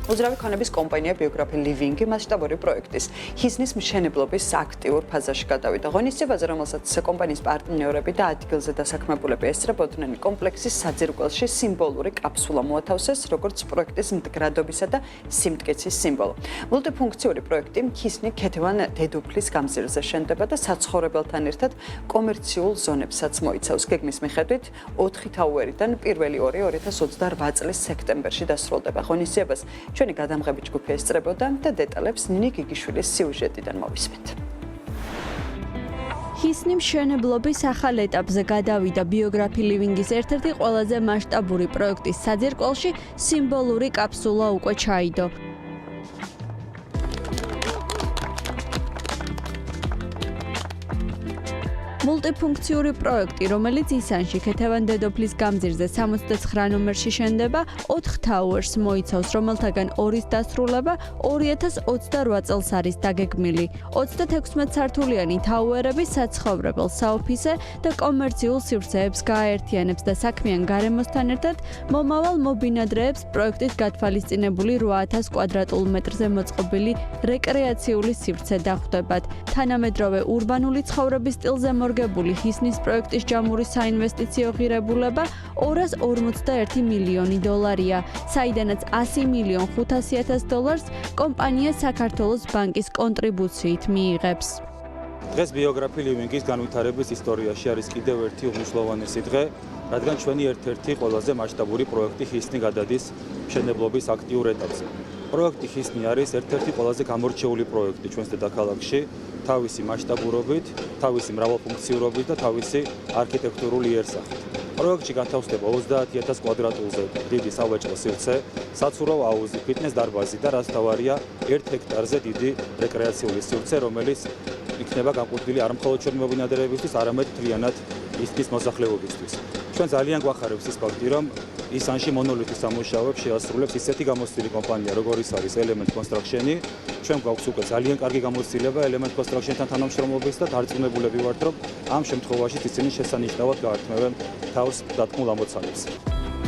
უძრავი ქონების კომპანია ბიოგრაფი ლივინგი მასშტაბური პროექტის ჰიზნის მშენებლობის აქტიურ ფაზაში გადავიდა. ღონისძიებაზე, რომელსაც კომპანიის პარტნიორები და ადგილზე დასაქმებულები ესწრებოდნენ, კომპლექსის საძირკველში სიმბოლური კაფსულა მოათავსეს, როგორც პროექტის მდგრადობისა და სიმტკიცის სიმბოლო. მულტიფუნქციური პროექტი ჰიზნი ქეთევან დედოფლის გამზირზე შენდება და საცხოვრებელთან ერთად კომერციულ ზონებსაც მოიცავს. გეგმის მიხედვით 4 თაუერიდან პირველი 2028 წლის სექტემბერში დასრულდება. ღონისძიებას ჩვენი გადამღები ჯგუფი ესწრებოდა და დეტალებს ნინი გიგიშვილის სიუჟეტიდან მოვისმენთ. ჰიზნი მშენებლობის ახალ ეტაპზე გადავიდა ბიოგრაფი ლივინგის ერთ-ერთი ყველაზე მასშტაბური პროექტის საძირკველში სიმბოლური კაფსულა უკვე ჩაიდო. მულტიფუნქციური პროექტი, რომელიც ისანში ქეთევან დედოფლის გამზირზე 69 ნომერში შენდება, 4 თაუერს მოიცავს, რომელთაგან 2-ის დასრულება 2028 წელს არის დაგეგმილი. 36 სართულიანი თაუერები საცხოვრებელ, საოფისე და კომერციულ სივრცეებს გააერთიანებს და საქმიან გარემოსთან ერთად მომავალ მობინადრეებს პროექტით გათვალისწინებული 8000 კვადრატულ მეტრზე მოწყობილი რეკრეაციული სივრცე დახვდებათ. თანამედროვე ურბანული ცხოვრების სტილზე მორგებული ჰიზნის პროექტის ჯამური საინვესტიციო ღირებულება 241 მილიონი დოლარია, საიდანაც 100,500,000 დოლარს კომპანია საქართველოს ბანკის კონტრიბუციით მიიღებს. დღეს ბიოგრაფი ლივინგის განვითარების ისტორიაში არის კიდევ ერთი უმნიშვნელოვანესი დღე, რადგან ჩვენი ერთ-ერთი ყველაზე მასშტაბური პროექტი ჰიზნი გადადის მშენებლობის აქტიურ ეტაპზე. პროექტი ჰიზნი არის ერთ-ერთი ყველაზე გამორჩეული პროექტი ჩვენს დედაქალაქში, თავისი მასშტაბურობით, თავისი მრავალფუნქციურობით და თავისი არქიტექტურული იერსახით. პროექტში განთავსდება 30,000 კვადრატულზე დიდი სავაჭრო სივრცე, საცურავ აუზი, ფიტნეს დარბაზი და რაც თავარია 1 ჰექტარზე დიდი რეკრეაციული სივრცე, რომელიც იქნება განკუთვნილი არ მხოლოდ ჩვენი მობინადრეებისთვის, არამედ მთლიანად ჰიზნის მოსახლეობისთვის. ჩვენ ძალიან გვახარებს ის ფაქტი, რომ ისანში მონოლითის სამუშაოებს შეასრულებს ისეთი გამოცდილი კომპანია, როგორიც არის Element Construction. ჩვენ გვაქვს უკვე ძალიან კარგი გამოცდილება Element Construction-თან თანამშრომლობის და დარწმუნებულები ვართ, რომ ამ შემთხვევაში ისინი შესანიშნავად გაართმევენ თავს დათმულ ამოცანებს.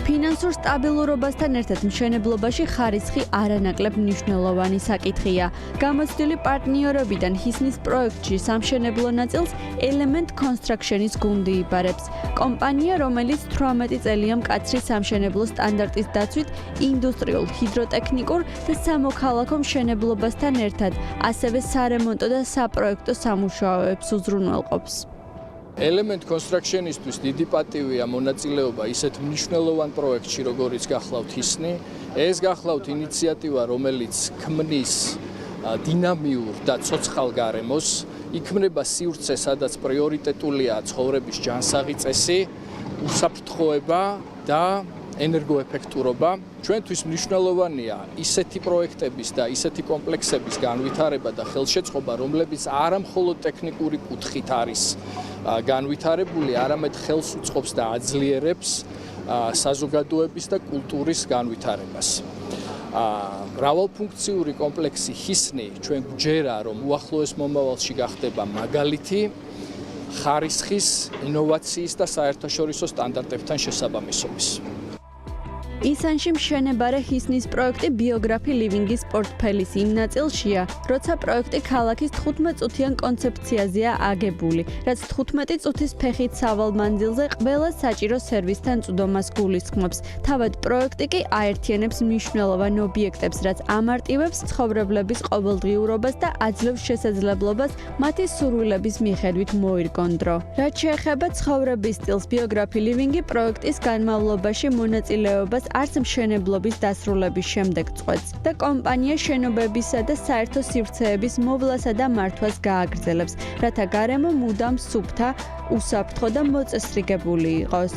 ფინანსურ სტაბილურობასთან ერთად მშენებლობაში ხარისხი არანაკლებ მნიშვნელოვანი საკითხია. გამოცდილი პარტნიორებიდან ჰიზნის პროექტში სამშენებლო ნაწილს Element Construction-ის გუნდი იბარებს. კომპანია, რომელიც 18 წელია მკაცრი სამშენებლო სტანდარტის დაცვით ინდუსტრიულ, ჰიდროტექნიკურ და სამოქალაქო მშენებლობასთან ერთად, ასევე სარემონტო და საპროექტო სამუშაოებს უზრუნველყოფს. Element Construction-ისთვის დიდი პატივია მონაწილეობა ისეთ მნიშვნელოვან პროექტში, როგორიც გახლავთ ჰიზნი. ეს გახლავთ ინიციატივა, რომელიც ქმნის დინამიურ და ცოცხალ გარემოს, იქმნება სივრცე, სადაც პრიორიტეტულია ცხოვრების ჯანსაღი წესი, უსაფრთხოება და ენერგოეფექტურობა. ჩვენთვის მნიშვნელოვანია ისეთი პროექტების და ისეთი კომპლექსების განვითარება და ხელშეწყობა, რომლებიც არა მხოლოდ ტექნიკური კუთხით არის განვითარებული, არამედ ხელს უწყობს და აძლიერებს საზოგადოების და კულტურის განვითარებას. მრავალფუნქციური კომპლექსი ჰიზნი ჩვენ გვჯერა, რომ უახლოეს მომავალში გახდება მაგალითი ხარისხის, ინოვაციის და საერთაშორისო სტანდარტებთან შესაბამისობის. ისანში მშენებარე ჰიზნის პროექტი ბიოგრაფი ლივინგის პორტფელის იმ ნაწილშია, როცა პროექტი ქალაქის 15-წუთიან კონცეფციაზეა აგებული, რაც 15 წუთის ფეხით სავალ მანძილზე ყველა საჭირო სერვისთან წვდომას გულისხმობს. თავად პროექტი კი აერთიანებს მნიშვნელოვან ობიექტებს, რაც ამარტივებს ცხოვრებლების ყოველდღიურობას და აძლევს შესაძლებლობას მათი სურვილების მიხედვით მოირგონ დრო. რაც შეეხება ცხოვრების სტილს, ბიოგრაფი ლივინგი პროექტის განმავლობაში მონაწილეობას არც მშენებლობის დასრულების შემდეგ წყვეტს და კომპანია შენობებისა და საერთო სივრცეების მოვლასა და მართვას გააგრძელებს, რათა გარემო მუდამ სუფთა, უსაფრთხო და მოწესრიგებული იყოს.